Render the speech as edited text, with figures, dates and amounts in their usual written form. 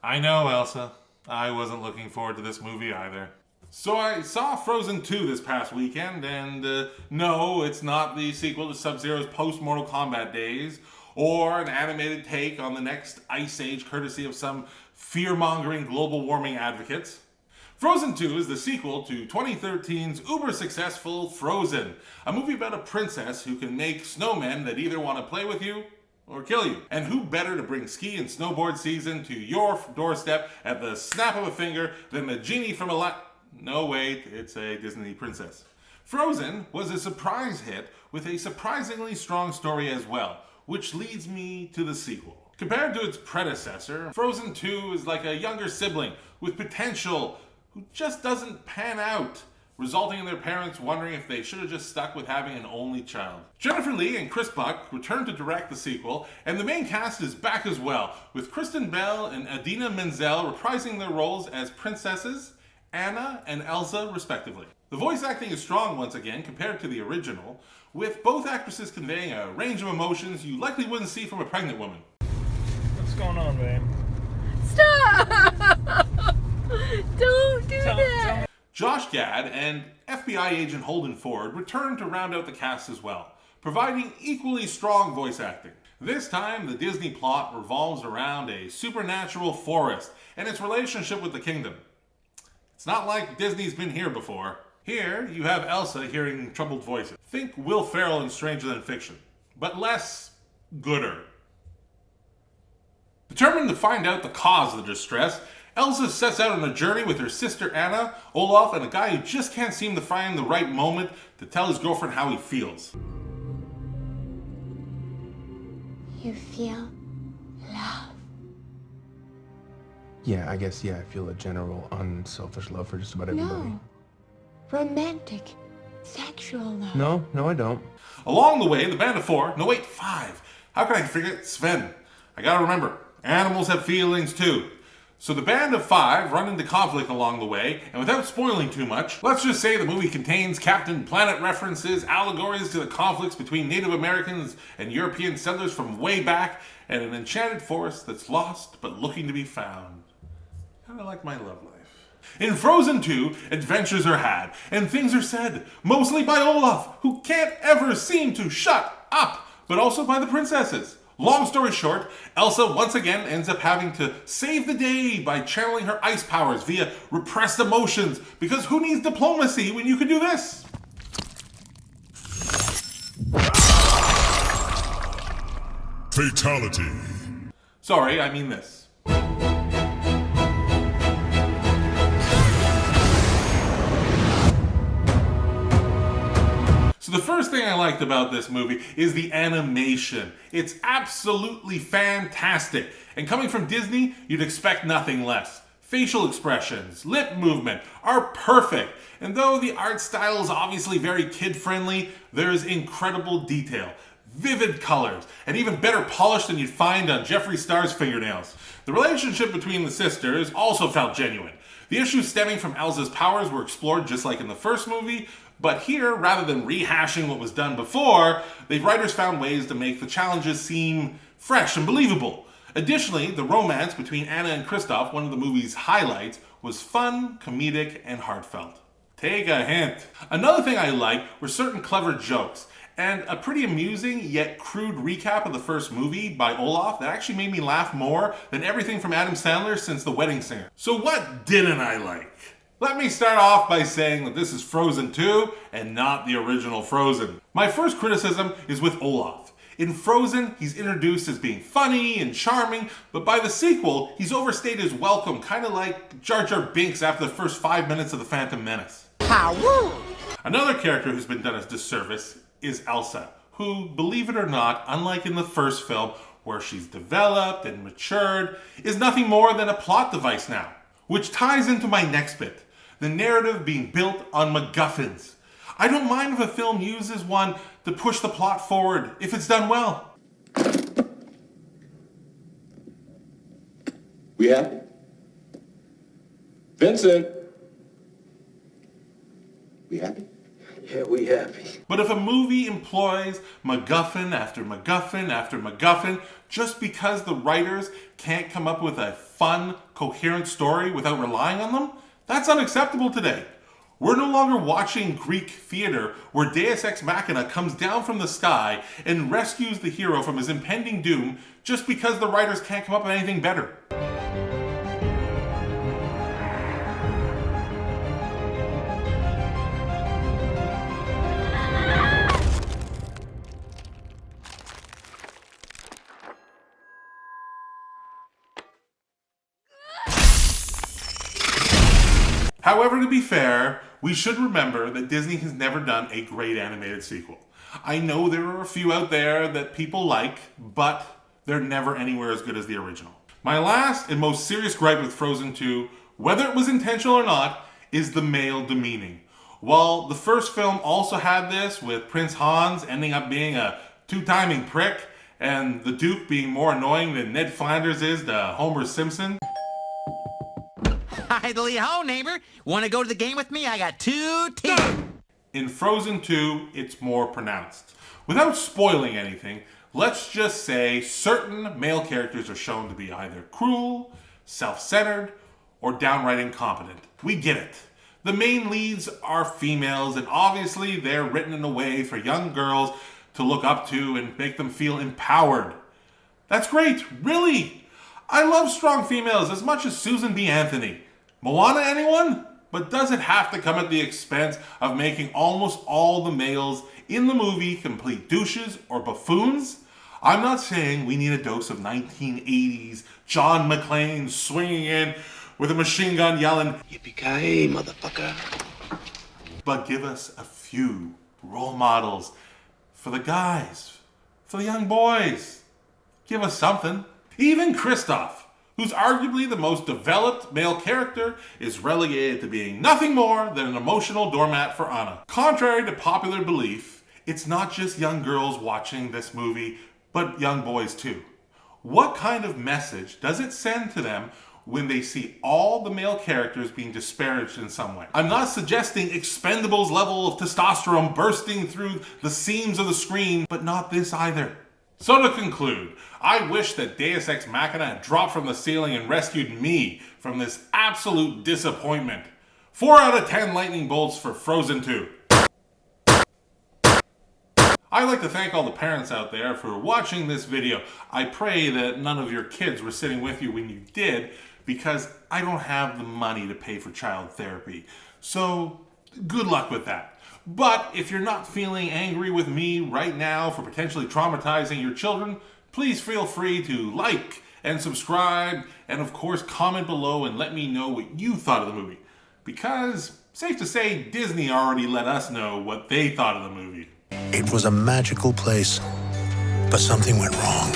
I know, Elsa. I wasn't looking forward to this movie either. So I saw Frozen 2 this past weekend, and no, it's not the sequel to Sub-Zero's post-Mortal Kombat days, or an animated take on the next Ice Age courtesy of some fear-mongering global warming advocates. Frozen 2 is the sequel to 2013's uber-successful Frozen, a movie about a princess who can make snowmen that either want to play with you or kill you. And who better to bring ski and snowboard season to your doorstep at the snap of a finger than the genie from No, wait, it's a Disney princess. Frozen was a surprise hit with a surprisingly strong story as well, which leads me to the sequel. Compared to its predecessor, Frozen 2 is like a younger sibling with potential who just doesn't pan out, resulting in their parents wondering if they should have just stuck with having an only child. Jennifer Lee and Chris Buck returned to direct the sequel, and the main cast is back as well, with Kristen Bell and Idina Menzel reprising their roles as princesses, Anna and Elsa, respectively. The voice acting is strong once again compared to the original, with both actresses conveying a range of emotions you likely wouldn't see from a pregnant woman. What's going on, babe? Stop! Don't do that! Josh Gad and FBI agent Holden Ford returned to round out the cast as well, providing equally strong voice acting. This time, the Disney plot revolves around a supernatural forest and its relationship with the kingdom. It's not like Disney's been here before. Here, you have Elsa hearing troubled voices. Think Will Ferrell in Stranger Than Fiction, but less gooder. Determined to find out the cause of the distress, Elsa sets out on a journey with her sister Anna, Olaf, and a guy who just can't seem to find the right moment to tell his girlfriend how he feels. You feel love. Yeah, I feel a general unselfish love for just about everybody. No. Romantic, sexual love. No, I don't. Along the way, the band of four, no wait, five. How can I forget Sven? I gotta remember, animals have feelings too. So the band of five run into conflict along the way, and without spoiling too much, let's just say the movie contains Captain Planet references, allegories to the conflicts between Native Americans and European settlers from way back, and an enchanted forest that's lost but looking to be found. Kinda like my love life. In Frozen 2, adventures are had, and things are said, mostly by Olaf, who can't ever seem to shut up, but also by the princesses. Long story short, Elsa once again ends up having to save the day by channeling her ice powers via repressed emotions, because who needs diplomacy when you can do this? Fatality. Sorry, I mean this. So the first thing I liked about this movie is the animation. It's absolutely fantastic. And coming from Disney, you'd expect nothing less. Facial expressions, lip movement are perfect. And though the art style is obviously very kid-friendly, there's incredible detail, vivid colors, and even better polish than you'd find on Jeffree Star's fingernails. The relationship between the sisters also felt genuine. The issues stemming from Elsa's powers were explored just like in the first movie, but here, rather than rehashing what was done before, the writers found ways to make the challenges seem fresh and believable. Additionally, the romance between Anna and Kristoff, one of the movie's highlights, was fun, comedic, and heartfelt. Take a hint. Another thing I liked were certain clever jokes, and a pretty amusing yet crude recap of the first movie by Olaf that actually made me laugh more than everything from Adam Sandler since The Wedding Singer. So what didn't I like? Let me start off by saying that this is Frozen 2 and not the original Frozen. My first criticism is with Olaf. In Frozen, he's introduced as being funny and charming, but by the sequel, he's overstayed his welcome, kind of like Jar Jar Binks after the first 5 minutes of The Phantom Menace. How rude! Another character who's been done as disservice is Elsa, who, believe it or not, unlike in the first film, where she's developed and matured, is nothing more than a plot device now. Which ties into my next bit. The narrative being built on MacGuffins. I don't mind if a film uses one to push the plot forward, if it's done well. We happy? Vincent? We happy? Yeah, we happy. But if a movie employs MacGuffin after MacGuffin after MacGuffin just because the writers can't come up with a fun, coherent story without relying on them, that's unacceptable today. We're no longer watching Greek theater where Deus Ex Machina comes down from the sky and rescues the hero from his impending doom just because the writers can't come up with anything better. However, to be fair, we should remember that Disney has never done a great animated sequel. I know there are a few out there that people like, but they're never anywhere as good as the original. My last and most serious gripe with Frozen 2, whether it was intentional or not, is the male demeaning. While the first film also had this, with Prince Hans ending up being a two-timing prick, and the Duke being more annoying than Ned Flanders is to Homer Simpson. Idly ho, neighbor. Want to go to the game with me? I got 2 tickets. In Frozen 2, it's more pronounced. Without spoiling anything, let's just say certain male characters are shown to be either cruel, self-centered, or downright incompetent. We get it. The main leads are females, and obviously they're written in a way for young girls to look up to and make them feel empowered. That's great, really. I love strong females as much as Susan B. Anthony. Moana, anyone? But does it have to come at the expense of making almost all the males in the movie complete douches or buffoons? I'm not saying we need a dose of 1980s John McClane swinging in with a machine gun yelling, Yippee-ki-yay, motherfucker. but give us a few role models for the guys, for the young boys. Give us something. Even Kristoff, who's arguably the most developed male character, is relegated to being nothing more than an emotional doormat for Anna. Contrary to popular belief, it's not just young girls watching this movie, but young boys too. What kind of message does it send to them when they see all the male characters being disparaged in some way? I'm not suggesting Expendables level of testosterone bursting through the seams of the screen, but not this either. So to conclude, I wish that Deus Ex Machina had dropped from the ceiling and rescued me from this absolute disappointment. 4 out of 10 lightning bolts for Frozen 2. I'd like to thank all the parents out there for watching this video. I pray that none of your kids were sitting with you when you did, because I don't have the money to pay for child therapy. So good luck with that. But if you're not feeling angry with me right now for potentially traumatizing your children, please feel free to like and subscribe, and of course comment below and let me know what you thought of the movie. Because, safe to say, Disney already let us know what they thought of the movie. It was a magical place, but something went wrong.